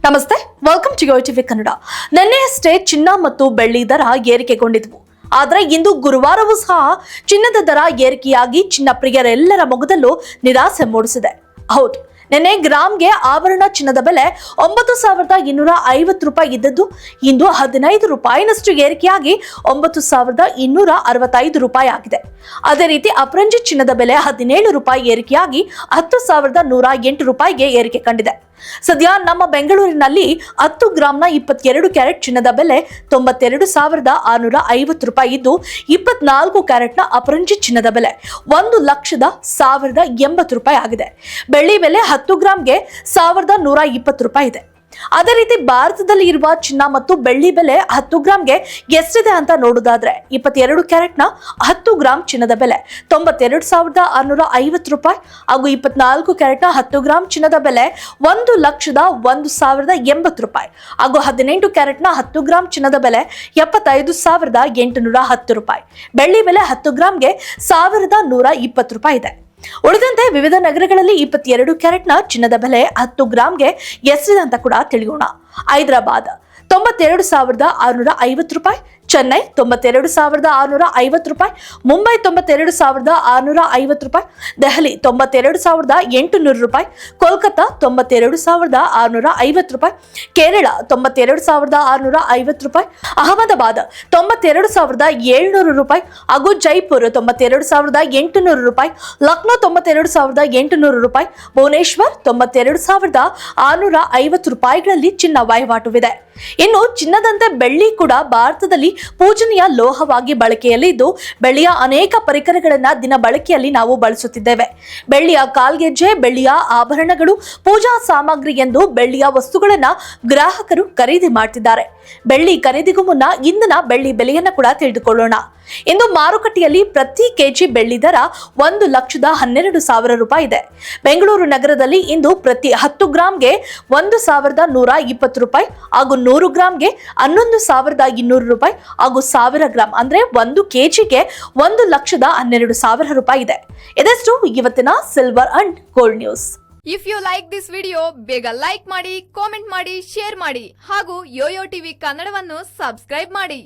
ನಮಸ್ತೆ, welcome to TV Kannada. ನಿನ್ನೆಯಷ್ಟೇ ಚಿನ್ನ ಮತ್ತು ಬೆಳ್ಳಿ ದರ ಏರಿಕೆಗೊಂಡಿದ್ವು. ಆದರೆ ಇಂದು ಗುರುವಾರವೂ ಸಹ ಚಿನ್ನದ ದರ ಏರಿಕೆಯಾಗಿ ಚಿನ್ನ ಪ್ರಿಯರೆಲ್ಲರ ಮೊಗದಲ್ಲೂ ನಿರಾಸೆ ಮೂಡಿಸಿದೆ. ಹೌದು, ನಿನ್ನೆ ಗ್ರಾಮ್ಗೆ ಆಭರಣ ಚಿನ್ನದ ಬೆಲೆ 9,250 ರೂಪಾಯಿ ಇದ್ದದ್ದು ಇಂದು 15 ರೂಪಾಯಿನಷ್ಟು ಏರಿಕೆಯಾಗಿ 9,265 ರೂಪಾಯಿ ಆಗಿದೆ. ಅದೇ ರೀತಿ ಅಪರಂಜಿ ಚಿನ್ನದ ಬೆಲೆ 17 ರೂಪಾಯಿ ಏರಿಕೆಯಾಗಿ 10,108 ರೂಪಾಯಿಗೆ ಏರಿಕೆ ಕಂಡಿದೆ. ಸದ್ಯ ನಮ್ಮ ಬೆಂಗಳೂರಿನಲ್ಲಿ 10 ಗ್ರಾಂನ 22 ಕ್ಯಾರೆಟ್ ಚಿನ್ನದ ಬೆಲೆ 92,650 ರೂಪಾಯಿ ಇದ್ದು, 24 ಕ್ಯಾರೆಟ್ನ ಅಪರಂಜಿ ಚಿನ್ನದ ಬೆಲೆ 1,01,080 ರೂಪಾಯಿ ಆಗಿದೆ. ಬೆಳ್ಳಿ ಬೆಲೆ 10 ಗ್ರಾಂಗೆ 1,120 ರೂಪಾಯಿ ಇದೆ. ಅದೇ ರೀತಿ ಭಾರತದಲ್ಲಿ ಇರುವ ಚಿನ್ನ ಮತ್ತು ಬೆಳ್ಳಿ ಬೆಲೆ 10 ಗ್ರಾಂಗೆ ಎಷ್ಟಿದೆ ಅಂತ ನೋಡೋದಾದ್ರೆ 22 ಕ್ಯಾರೆಟ್ನ 10 ಗ್ರಾಂ ಚಿನ್ನದ ಬೆಲೆ 92,650 ರೂಪಾಯಿ ಹಾಗೂ 24 ಕ್ಯಾರೆಟ್ನ 10 ಗ್ರಾಂ ಚಿನ್ನದ ಬೆಲೆ 1,01,080 ರೂಪಾಯಿ ಹಾಗೂ 18 ಕ್ಯಾರೆಟ್ನ 10 ಗ್ರಾಂ ಚಿನ್ನದ ಬೆಲೆ 75,810 ರೂಪಾಯಿ. ಬೆಳ್ಳಿ ಬೆಲೆ 10 ಗ್ರಾಂಗೆ 1,120 ರೂಪಾಯಿ ಇದೆ. ಉಳಿದಂತೆ ವಿವಿಧ ನಗರಗಳಲ್ಲಿ 22 ಕ್ಯಾರೆಟ್ನ ಚಿನ್ನದ ಬೆಲೆ 10 ಗ್ರಾಂಗೆ ಎಷ್ಟಿದೆ ಅಂತ ಕೂಡ ತಿಳಿಯೋಣ. ಹೈದರಾಬಾದ್ 92,650 ರೂಪಾಯಿ, ಚೆನ್ನೈ 92,650 ರೂಪಾಯಿ, ಮುಂಬೈ 92,650 ರೂಪಾಯಿ, ದೆಹಲಿ 92,800 ರೂಪಾಯಿ, ಕೋಲ್ಕತ್ತಾ 92,650 ರೂಪಾಯಿ, ಕೇರಳ 92,650 ರೂಪಾಯಿ, ಅಹಮದಾಬಾದ್ 92,700 ರೂಪಾಯಿ ಹಾಗೂ ಜೈಪುರ್ 92,800 ರೂಪಾಯಿ, ಲಕ್ನೋ 92,800 ರೂಪಾಯಿ, ಭುವನೇಶ್ವರ್ 92,650 ರೂಪಾಯಿಗಳಲ್ಲಿ ಚಿನ್ನ ವಹಿವಾಟುವಿದೆ. ಇನ್ನು ಚಿನ್ನದಂತೆ ಬೆಳ್ಳಿ ಕೂಡ ಭಾರತದಲ್ಲಿ ಪೂಜನೀಯ ಲೋಹವಾಗಿ ಬಳಕೆಯಲ್ಲಿ ಇದ್ದು, ಬೆಳ್ಳಿಯ ಅನೇಕ ಪರಿಕರಗಳನ್ನ ದಿನ ಬಳಕೆಯಲ್ಲಿ ನಾವು ಬಳಸುತ್ತಿದ್ದೇವೆ. ಬೆಳ್ಳಿಯ ಕಾಲ್ಗೆಜ್ಜೆ, ಬೆಳ್ಳಿಯ ಆಭರಣಗಳು, ಪೂಜಾ ಸಾಮಗ್ರಿ ಎಂದು ಬೆಳ್ಳಿಯ ವಸ್ತುಗಳನ್ನ ಗ್ರಾಹಕರು ಖರೀದಿ ಮಾಡ್ತಿದ್ದಾರೆ. ಬೆಳ್ಳಿ ಖರೀದಿಗೂ ಮುನ್ನ ಇಂದಿನ ಬೆಳ್ಳಿ ಬೆಲೆಯನ್ನ ಕೂಡ ತಿಳಿದುಕೊಳ್ಳೋಣ. ಇಂದು ಮಾರುಕಟ್ಟೆಯಲ್ಲಿ ಪ್ರತಿ ಕೆಜಿ ಬೆಳ್ಳಿ ದರ 1,12,000 ರೂಪಾಯಿ ಇದೆ. ಬೆಂಗಳೂರು ನಗರದಲ್ಲಿ ಇಂದು ಪ್ರತಿ 10 ಗ್ರಾಂಗೆ 1,120 ರೂಪಾಯಿ ಹಾಗೂ 100 ಗ್ರಾಂಗೆ 11,200 ರೂಪಾಯಿ ಹಾಗೂ 1000 ಗ್ರಾಂ ಅಂದ್ರೆ 1 ಕೆಜಿಗೆ 1,12,000 ರೂಪಾಯಿ ಇದೆ. ಇದೆಷ್ಟು ಇವತ್ತಿನ silver and gold news. If you like this video, ಬೇಗ ಲೈಕ್ ಮಾಡಿ, ಕಾಮೆಂಟ್ ಮಾಡಿ, ಶೇರ್ ಮಾಡಿ ಹಾಗೂ ಯೋಯೋ ಟಿವಿ ಕನ್ನಡವನ್ನು ಸಬ್ಸ್ಕ್ರೈಬ್ ಮಾಡಿ.